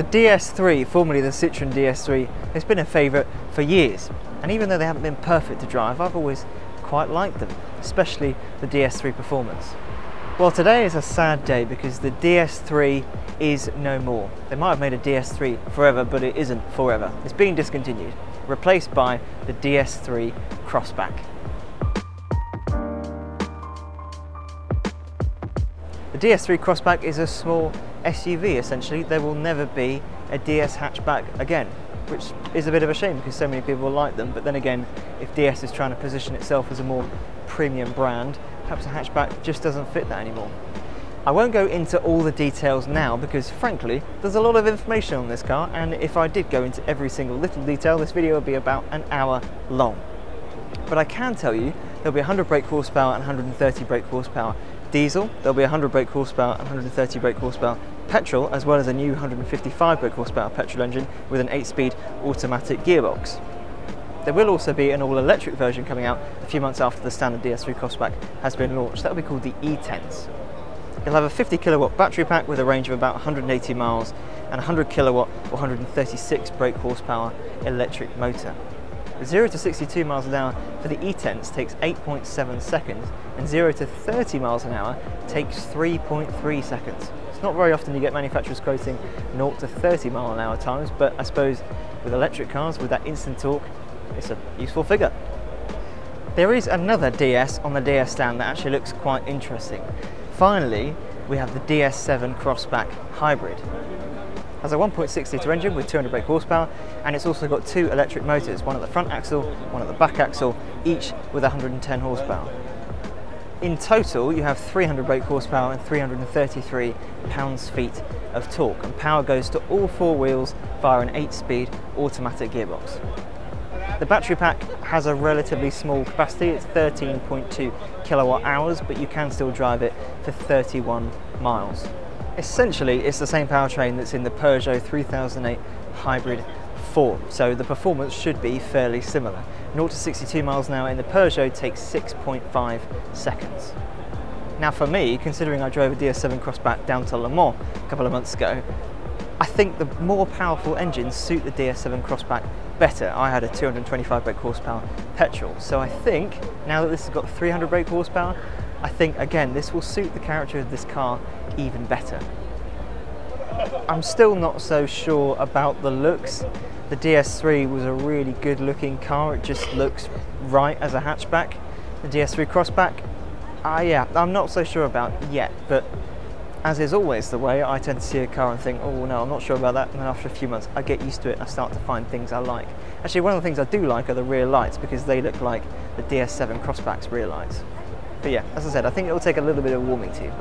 The DS3, formerly the Citroën DS3, has been a favourite for years, and even though they haven't been perfect to drive, I've always quite liked them, especially the DS3 Performance. Well, today is a sad day because the DS3 is no more. They might have made a DS3 forever, but it isn't forever. It's being discontinued, replaced by the DS3 Crossback. The DS3 Crossback is a small SUV essentially. There will never be a DS hatchback again, which is a bit of a shame because so many people like them, but then again, if DS is trying to position itself as a more premium brand, perhaps a hatchback just doesn't fit that anymore. I won't go into all the details now because frankly there's a lot of information on this car, and if I did go into every single little detail this video would be about an hour long. But I can tell you there'll be 100 brake horsepower and 130 brake horsepower diesel, there'll be 100 brake horsepower and 130 brake horsepower petrol, as well as a new 155 brake horsepower petrol engine with an 8-speed automatic gearbox. There will also be an all-electric version coming out a few months after the standard DS3 Crossback has been launched. That will be called the E-Tense. It'll have a 50 kilowatt battery pack with a range of about 180 miles and 100 kilowatt or 136 brake horsepower electric motor. 0 to 62 miles an hour for the E-Tense takes 8.7 seconds, and 0 to 30 miles an hour takes 3.3 seconds. It's not very often you get manufacturers quoting 0 to 30 mile an hour times, but I suppose with electric cars, with that instant torque, it's a useful figure. There is another DS on the DS stand that actually looks quite interesting. Finally, we have the DS7 Crossback Hybrid. It has a 1.6 litre engine with 200 brake horsepower, and it's also got two electric motors, one at the front axle, one at the back axle, each with 110 horsepower. In total, you have 300 brake horsepower and 333 pounds-feet of torque, and power goes to all four wheels via an 8-speed automatic gearbox. The battery pack has a relatively small capacity, it's 13.2 kilowatt hours, but you can still drive it for 31 miles. Essentially, it's the same powertrain that's in the Peugeot 3008 Hybrid 4, so the performance should be fairly similar. 0 to 62 miles an hour in the Peugeot takes 6.5 seconds. Now for me, considering I drove a DS7 Crossback down to Le Mans a couple of months ago, I think the more powerful engines suit the DS7 Crossback better. I had a 225 brake horsepower petrol, so I think now that this has got 300 brake horsepower, I think again this will suit the character of this car even better. I'm still not so sure about the looks. The DS3 was a really good looking car, it just looks right as a hatchback. The DS3 Crossback, yeah, I'm not so sure about yet, but as is always the way, I tend to see a car and think, oh no, I'm not sure about that, and then after a few months I get used to it and I start to find things I like. Actually, one of the things I do like are the rear lights because they look like the DS7 Crossback's rear lights. But yeah, as I said, I think it will take a little bit of warming to.